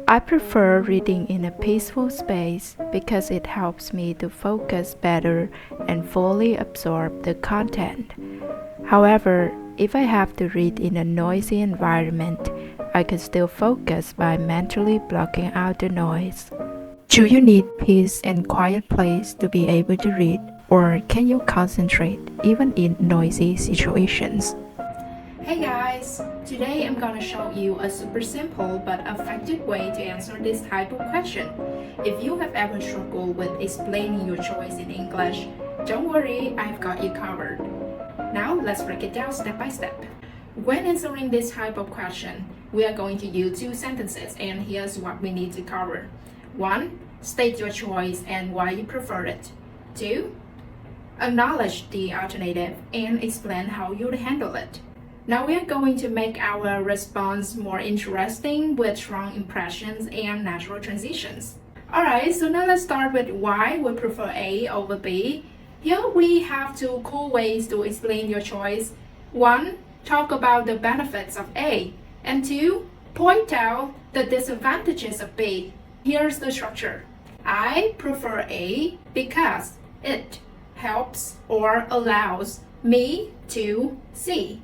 I prefer reading in a peaceful space because it helps me to focus better and fully absorb the content. However, if I have to read in a noisy environment, I can still focus by mentally blocking out the noise. Do you need peace and quiet place to be able to read, or can you concentrate even in noisy situations? Hey guys! Today I'm gonna show you a super simple but effective way to answer this type of question. If you have ever struggled with explaining your choice in English, don't worry, I've got you covered. Now let's break it down step by step. When answering this type of question, we are going to use two sentences, and here's what we need to cover. 1. State your choice and why you prefer it. 2. Acknowledge the alternative and explain how you'd handle it. Now we are going to make our response more interesting with strong impressions and natural transitions. Alright, so now let's start with why we prefer A over B. Here we have two cool ways to explain your choice. 1. Talk about the benefits of A. And 2. Point out the disadvantages of B. Here's the structure. I prefer A because it helps or allows me to see.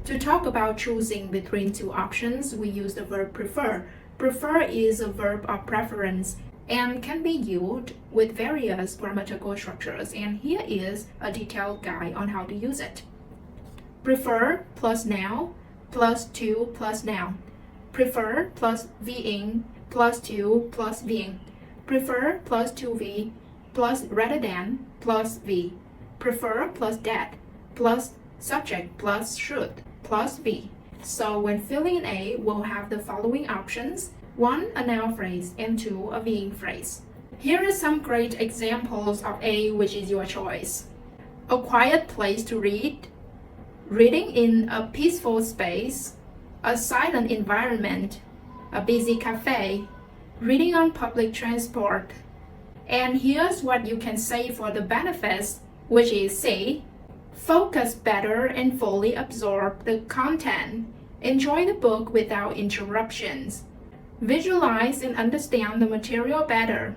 To talk about choosing between two options, we use the verb prefer. Prefer is a verb of preference and can be used with various grammatical structures, and here is a detailed guide on how to use it. Prefer plus noun plus to plus noun. Prefer plus being plus to plus being. Prefer plus to be plus rather than plus be. Prefer plus that plus subject plus should plus be. So when filling in A, we'll have the following options. 1. A noun phrase and 2. A being phrase. Here are some great examples of A, which is your choice. A quiet place to read, reading in a peaceful space, a silent environment, a busy cafe, reading on public transport. And here's what you can say for the benefits, which is C. Focus better and fully absorb the content. Enjoy the book without interruptions. Visualize and understand the material better.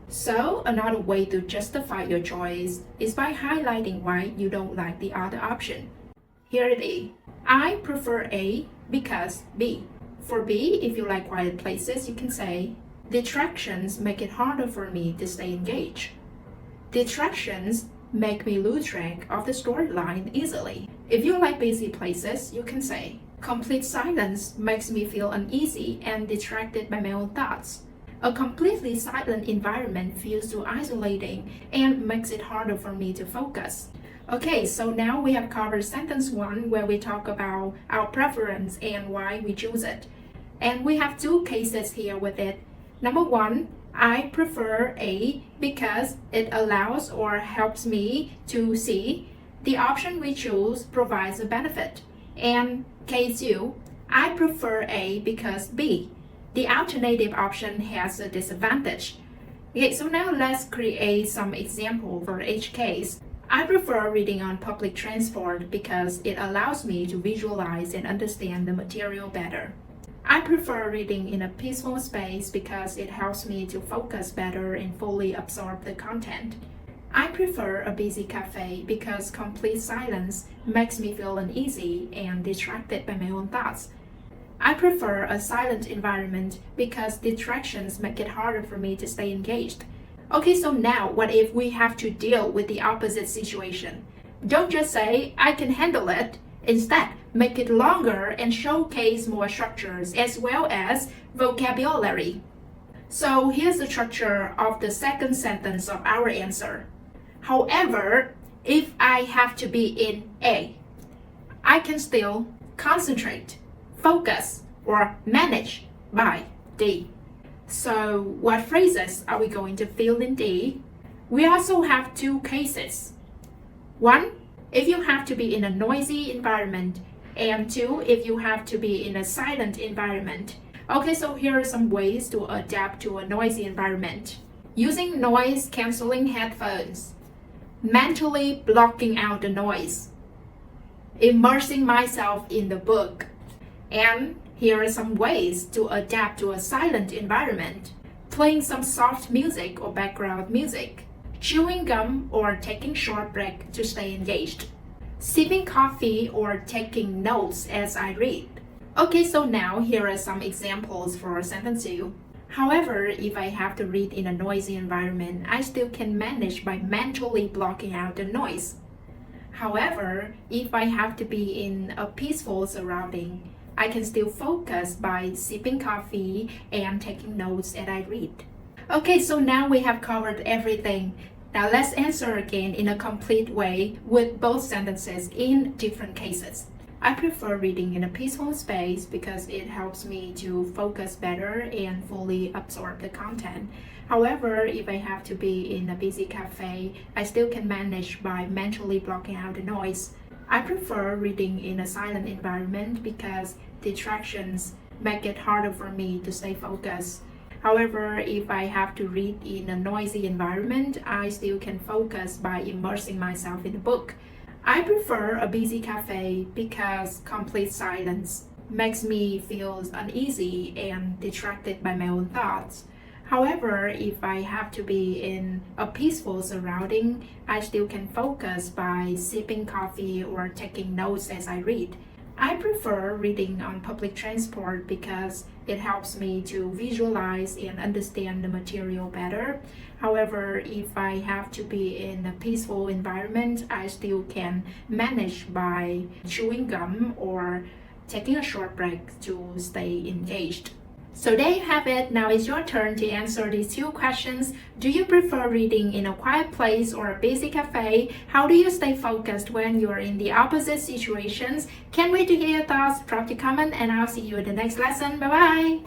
So, another way to justify your choice is by highlighting why you don't like the other option. Here it is. I prefer A because B. For B, if you like quiet places, you can say, distractions make it harder for me to stay engaged. Distractions make me lose track of the storyline easily. If you like busy places, you can say, complete silence makes me feel uneasy and distracted by my own thoughts. A completely silent environment feels too isolating and makes it harder for me to focus. Okay, so now we have covered sentence 1 where we talk about our preference and why we choose it. And we have two cases here with it. Number 1, I prefer A because it allows or helps me to see. The option we choose provides a benefit. And case 2, I prefer A because B. The alternative option has a disadvantage. Okay, so now let's create some example for each case. I prefer reading on public transport because it allows me to visualize and understand the material better. I prefer reading in a peaceful space because it helps me to focus better and fully absorb the content. I prefer a busy cafe because complete silence makes me feel uneasy and distracted by my own thoughts. I prefer a silent environment because distractions make it harder for me to stay engaged. Okay, so now what if we have to deal with the opposite situation? Don't just say, I can handle it. Instead, make it longer and showcase more structures as well as vocabulary. So here's the structure of the second sentence of our answer. However, if I have to be in A, I can still concentrate, focus, or manage by D. So what phrases are we going to fill in D? We also have two cases. 1. If you have to be in a noisy environment, and 2, if you have to be in a silent environment. Okay, so here are some ways to adapt to a noisy environment. Using noise cancelling headphones, mentally blocking out the noise, immersing myself in the book, and Here are some ways to adapt to a silent environment. Playing some soft music or background music. Chewing gum or taking short break to stay engaged. Sipping coffee or taking notes as I read. Okay, so now here are some examples for sentence 2. However, if I have to read in a noisy environment, I still can manage by mentally blocking out the noise. However, if I have to be in a peaceful surrounding, I can still focus by sipping coffee and taking notes as I read. Okay, so now we have covered everything. Now let's answer again in a complete way with both sentences in different cases. I prefer reading in a peaceful space because it helps me to focus better and fully absorb the content. However, if I have to be in a busy cafe, I still can manage by mentally blocking out the noise. I prefer reading in a silent environment because distractions make it harder for me to stay focused. However, if I have to read in a noisy environment, I still can focus by immersing myself in the book. I prefer a busy cafe because complete silence makes me feel uneasy and distracted by my own thoughts. However, if I have to be in a peaceful surrounding, I still can focus by sipping coffee or taking notes as I read. I prefer reading on public transport because it helps me to visualize and understand the material better. However, if I have to be in a peaceful environment, I still can manage by chewing gum or taking a short break to stay engaged. So there you have it. Now it's your turn to answer these 2 questions. Do you prefer reading in a quiet place or a busy cafe? How do you stay focused when you're in the opposite situations? Can't wait to hear your thoughts. Drop your comment and I'll see you in the next lesson. Bye bye!